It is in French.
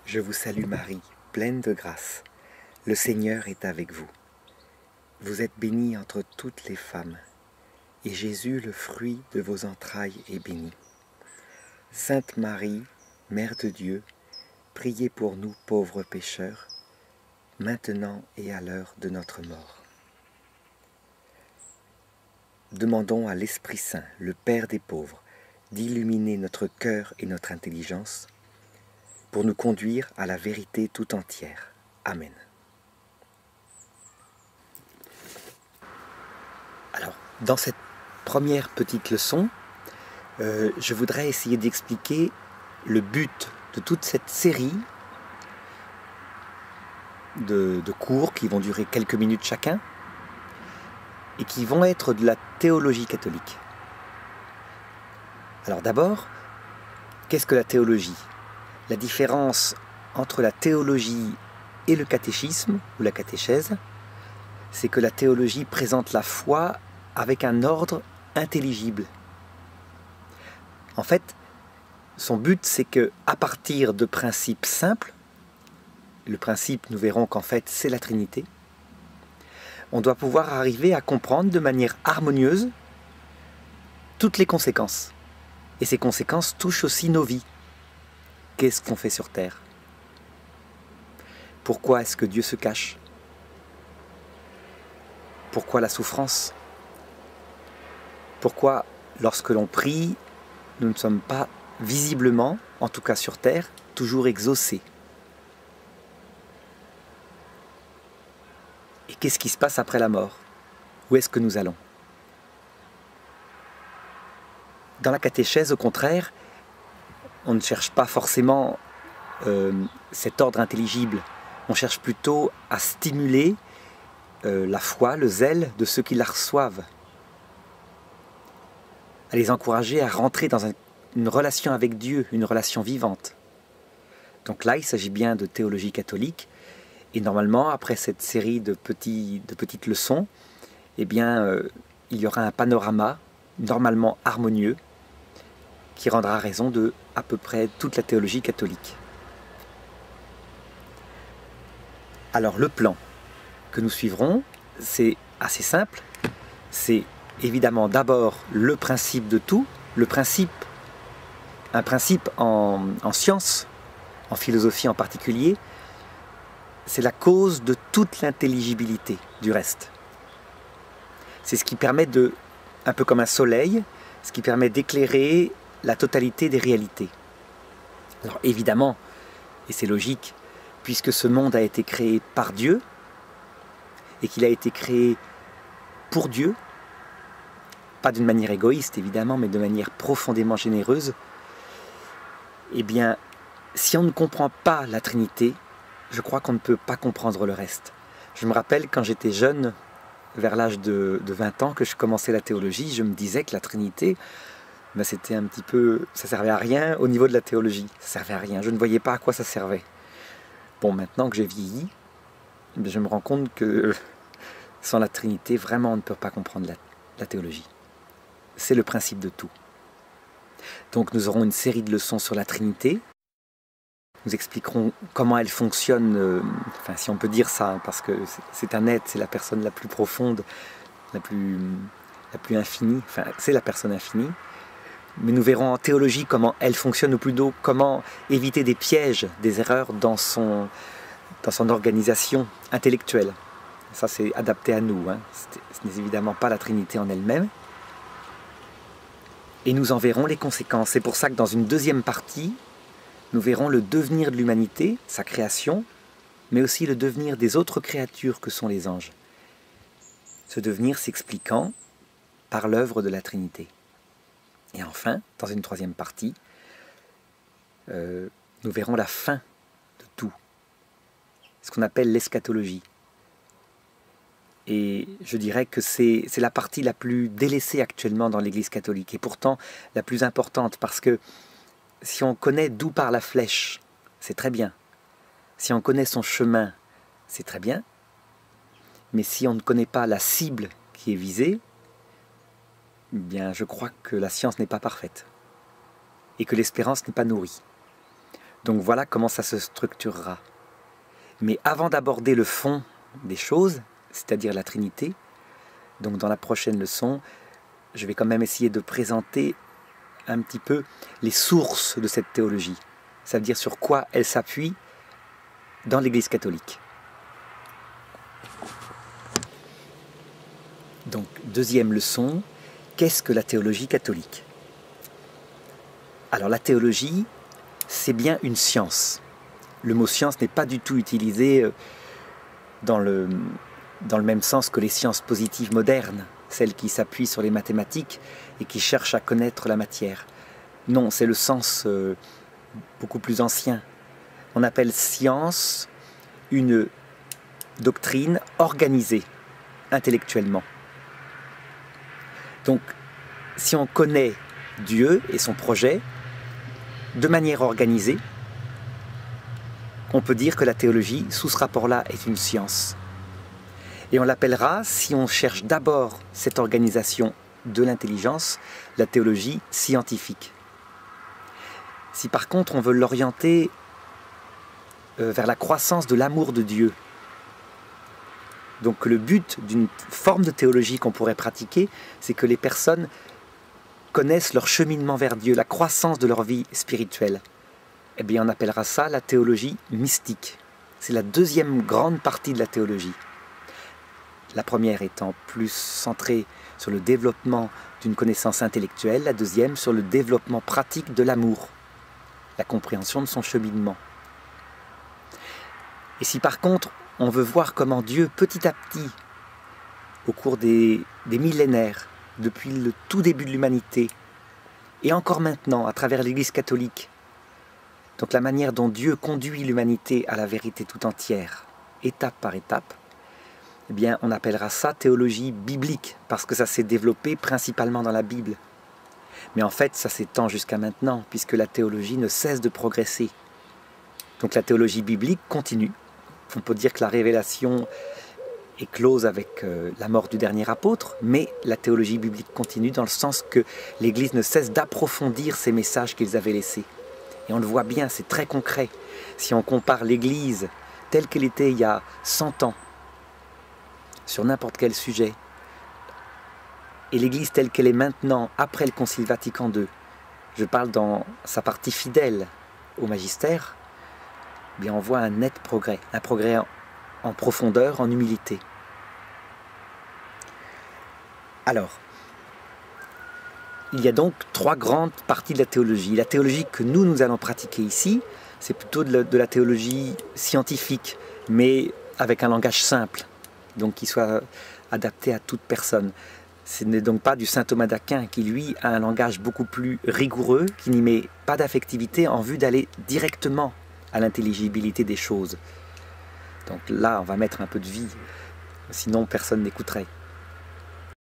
Je vous salue Marie, pleine de grâce. Le Seigneur est avec vous. Vous êtes bénie entre toutes les femmes, et Jésus, le fruit de vos entrailles, est béni. Sainte Marie, Mère de Dieu, priez pour nous pauvres pécheurs, maintenant et à l'heure de notre mort. Demandons à l'Esprit Saint, le Père des pauvres, d'illuminer notre cœur et notre intelligence pour nous conduire à la vérité tout entière. Amen. Alors, dans cette première petite leçon, je voudrais essayer d'expliquer le but de toute cette série de cours qui vont durer quelques minutes chacun et qui vont être de la théologie catholique. Alors d'abord, qu'est-ce que la théologie? La différence entre la théologie et le catéchisme ou la catéchèse, c'est que la théologie présente la foi avec un ordre intelligible. En fait, son but, c'est que à partir de principes simples, le principe, nous verrons qu'en fait, c'est la Trinité, on doit pouvoir arriver à comprendre de manière harmonieuse toutes les conséquences. Et ces conséquences touchent aussi nos vies. Qu'est-ce qu'on fait sur Terre? Pourquoi est-ce que Dieu se cache? Pourquoi la souffrance? Pourquoi, lorsque l'on prie, nous ne sommes pas visiblement, en tout cas sur Terre, toujours exaucés? Et qu'est-ce qui se passe après la mort? Où est-ce que nous allons? Dans la catéchèse, au contraire, on ne cherche pas forcément cet ordre intelligible. On cherche plutôt à stimuler la foi, le zèle de ceux qui la reçoivent. À les encourager à rentrer dans une relation avec Dieu, une relation vivante. Donc là, il s'agit bien de théologie catholique. Et normalement, après cette série de petites leçons, eh bien, il y aura un panorama normalement harmonieux qui rendra raison de à peu près toute la théologie catholique. Alors le plan que nous suivrons, c'est assez simple. C'est évidemment d'abord le principe de tout, un principe en sciences, en philosophie en particulier, c'est la cause de toute l'intelligibilité du reste. C'est ce qui permet un peu comme un soleil, ce qui permet d'éclairer la totalité des réalités. Alors évidemment, et c'est logique, puisque ce monde a été créé par Dieu, et qu'il a été créé pour Dieu, pas d'une manière égoïste évidemment, mais de manière profondément généreuse, eh bien, si on ne comprend pas la Trinité, je crois qu'on ne peut pas comprendre le reste. Je me rappelle quand j'étais jeune, vers l'âge de 20 ans, que je commençais la théologie, je me disais que la Trinité, c'était un petit peu, ça servait à rien au niveau de la théologie, ça servait à rien, je ne voyais pas à quoi ça servait. Bon, maintenant que j'ai vieilli, je me rends compte que sans la Trinité, vraiment on ne peut pas comprendre la théologie. C'est le principe de tout. Donc nous aurons une série de leçons sur la Trinité. Nous expliquerons comment elle fonctionne, enfin si on peut dire ça, parce que c'est un être, c'est la personne la plus profonde, la plus infinie, enfin c'est la personne infinie. Mais nous verrons en théologie comment elle fonctionne, ou plutôt comment éviter des pièges, des erreurs dans son organisation intellectuelle. Ça c'est adapté à nous, hein. Ce n'est évidemment pas la Trinité en elle-même. Et nous en verrons les conséquences. C'est pour ça que dans une deuxième partie, nous verrons le devenir de l'humanité, sa création, mais aussi le devenir des autres créatures que sont les anges. Ce devenir s'expliquant par l'œuvre de la Trinité. Et enfin, dans une troisième partie, nous verrons la fin de tout, ce qu'on appelle l'eschatologie. Et je dirais que c'est la partie la plus délaissée actuellement dans l'Église catholique, et pourtant la plus importante, parce que si on connaît d'où part la flèche, c'est très bien. Si on connaît son chemin, c'est très bien. Mais si on ne connaît pas la cible qui est visée, eh bien, je crois que la science n'est pas parfaite et que l'espérance n'est pas nourrie. Donc voilà comment ça se structurera. Mais avant d'aborder le fond des choses, c'est-à-dire la Trinité, donc dans la prochaine leçon, je vais quand même essayer de présenter un petit peu les sources de cette théologie. Ça veut dire sur quoi elle s'appuie dans l'Église catholique. Donc, deuxième leçon, qu'est-ce que la théologie catholique? Alors la théologie, c'est bien une science. Le mot science n'est pas du tout utilisé dans le même sens que les sciences positives modernes, celles qui s'appuient sur les mathématiques et qui cherchent à connaître la matière. Non, c'est le sens beaucoup plus ancien. On appelle science une doctrine organisée intellectuellement. Donc, si on connaît Dieu et son projet de manière organisée, on peut dire que la théologie, sous ce rapport-là, est une science. Et on l'appellera, si on cherche d'abord cette organisation de l'intelligence, la théologie scientifique. Si par contre on veut l'orienter vers la croissance de l'amour de Dieu, donc le but d'une forme de théologie qu'on pourrait pratiquer, c'est que les personnes connaissent leur cheminement vers Dieu, la croissance de leur vie spirituelle. Eh bien, on appellera ça la théologie mystique. C'est la deuxième grande partie de la théologie. La première étant plus centrée sur le développement d'une connaissance intellectuelle, la deuxième sur le développement pratique de l'amour, la compréhension de son cheminement. Et si par contre, on veut voir comment Dieu, petit à petit, au cours des millénaires, depuis le tout début de l'humanité, et encore maintenant, à travers l'Église catholique, donc la manière dont Dieu conduit l'humanité à la vérité tout entière, étape par étape, eh bien, on appellera ça théologie biblique, parce que ça s'est développé principalement dans la Bible. Mais en fait, ça s'étend jusqu'à maintenant, puisque la théologie ne cesse de progresser. Donc la théologie biblique continue. On peut dire que la révélation est close avec la mort du dernier apôtre, mais la théologie biblique continue dans le sens que l'Église ne cesse d'approfondir ces messages qu'ils avaient laissés. Et on le voit bien, c'est très concret. Si on compare l'Église telle qu'elle était il y a 100 ans, sur n'importe quel sujet, et l'Église telle qu'elle est maintenant, après le Concile Vatican II, je parle dans sa partie fidèle au magistère, eh bien on voit un net progrès, un progrès en profondeur, en humilité. Alors, il y a donc trois grandes parties de la théologie. La théologie que nous allons pratiquer ici, c'est plutôt de la théologie scientifique, mais avec un langage simple, donc qui soit adapté à toute personne. Ce n'est donc pas du saint Thomas d'Aquin qui, lui, a un langage beaucoup plus rigoureux, qui n'y met pas d'affectivité en vue d'aller directement à l'intelligibilité des choses. Donc là, on va mettre un peu de vie, sinon personne n'écouterait.